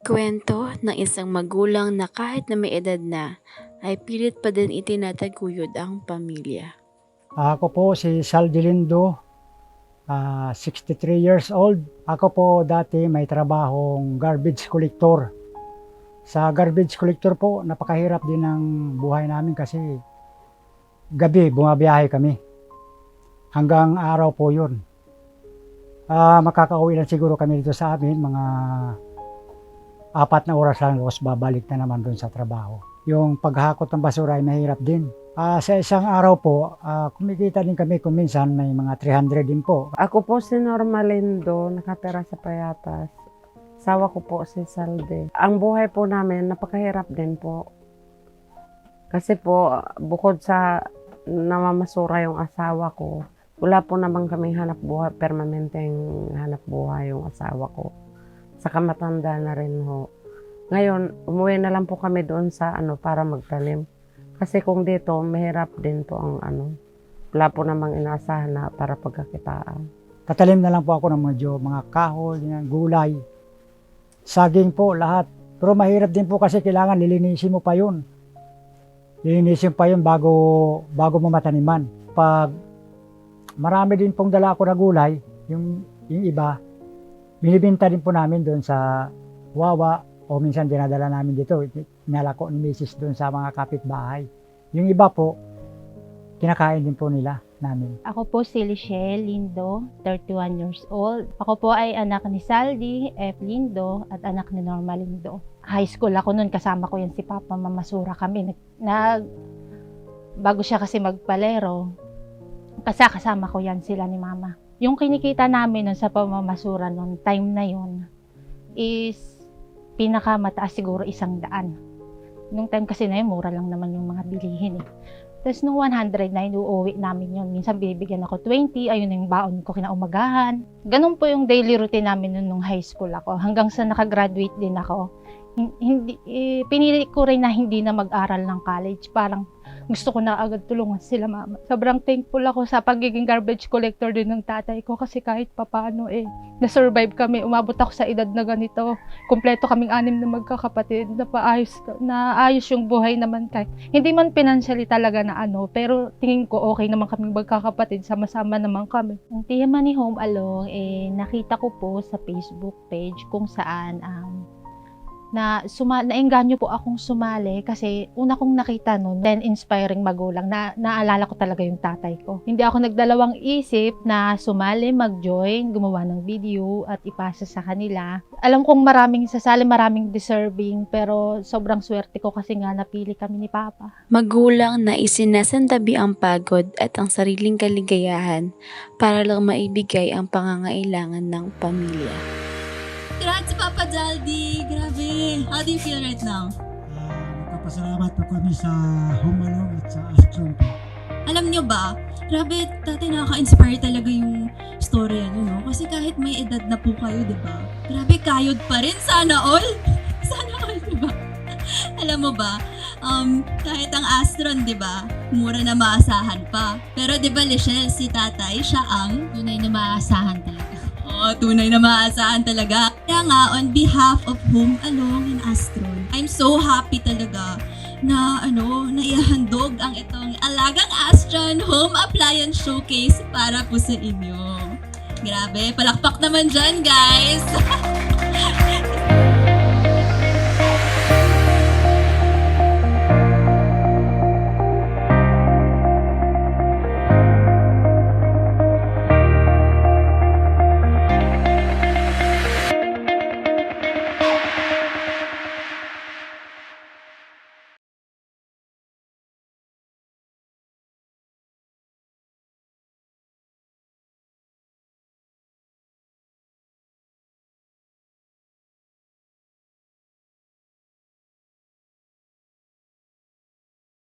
Kwento ng isang magulang na kahit na may edad na, ay pilit pa din itinataguyod ang pamilya. Ako po si Sal Dilindo, 63 years old. Ako po dati may trabahong garbage collector. Sa garbage collector po, napakahirap din ng buhay namin kasi gabi bumabiyahe kami. Hanggang araw po yun. Makakauwi lang siguro kami dito sa amin, mga 4 na oras lang, tapos babalik na naman doon sa trabaho. Yung paghakot ng basura ay mahirap din. Sa isang araw po, kumikita din kami kung minsan may mga 300 din po. Ako po si Norma Lindo, nakatira sa Payatas. Asawa ko po si Salde. Ang buhay po namin, napakahirap din po. Kasi po, bukod sa namamasura yung asawa ko, wala po naman kaming hanap buhay, permanenteng hanap buhay yung asawa ko. Saka matanda na rin ho. Ngayon, umuwi na lang po kami doon sa para magtanim. Kasi kung dito, mahirap din po ang wala po namang inaasahan na para pagkakitaan. Tatalim na lang po ako ng mga kahoy, gulay, saging po, lahat. Pero mahirap din po kasi kailangan lilinisin mo pa yun. Lilinisin pa yun bago mo mataniman. Pag marami din pong dala ako na gulay, yung iba, binibinta din po namin doon sa Wawa o minsan dinadala namin dito. Nalako ni Mrs. doon sa mga kapitbahay. Yung iba po, kinakain din po nila namin. Ako po si Lichelle Lindo, 31 years old. Ako po ay anak ni Saldi F. Lindo at anak ni Norma Lindo. High school ako noon, kasama ko yan si Papa, mamasura kami. Bago siya kasi magpalero, kasama ko yan sila ni Mama. Yung kinikita namin nun sa pamamasura noon, time na yon is pinakamataas siguro 100. Nung time kasi na yun, mura lang naman yung mga bilihin eh. Tapos nung 100 na inuuwi namin yun, minsan binibigyan ako 20, ayun na yung baon ko kinaumagahan. Ganun po yung daily routine namin nung high school ako. Hanggang sa nakagraduate din ako, pinili ko rin na hindi na mag-aral ng college. Parang gusto ko na agad tulungan sila Mama. Sobrang thankful ako sa pagiging garbage collector din ng tatay ko kasi kahit papaano na-survive kami. Umabot ako sa edad na ganito. Kumpleto kaming 6 na magkakapatid. Naayos yung buhay naman kahit. Hindi man financially talaga na pero tingin ko okay naman kaming magkakapatid. Sama-sama naman kami. Ang Tia Money Home Along, nakita ko po sa Facebook page kung saan naengganyo po akong sumali kasi una kong nakita noon, then inspiring magulang, naalala ko talaga yung tatay ko. Hindi ako nagdalawang isip na sumali, mag-join, gumawa ng video at ipasa sa kanila. Alam kong maraming sasali, maraming deserving, pero sobrang swerte ko kasi nga napili kami ni Papa. Magulang na isinasantabi ang pagod at ang sariling kaligayahan para lang maibigay ang pangangailangan ng pamilya. Congrats, Papa Jaldi! Grabe! How do you feel right now? Nagpapasalamat po kami sa Home Along at sa Astron po. Alam nyo ba, grabe, dati nakaka-inspire talaga yung story no? Kasi kahit may edad na po kayo, di ba? Grabe, kayod pa rin. Sana all! Sana all, di ba? Alam mo ba, kahit ang Astron, di ba, mura na maasahan pa. Pero di ba, Lichelle, si tatay, siya ang tunay na maasahan talaga. Tunay na maasahan talaga. Kaya nga, on behalf of Home Along and Astron, I'm so happy talaga na naihandog ang itong Alagang Astron Home Appliance Showcase para po sa inyo. Grabe, palakpak naman dyan, guys!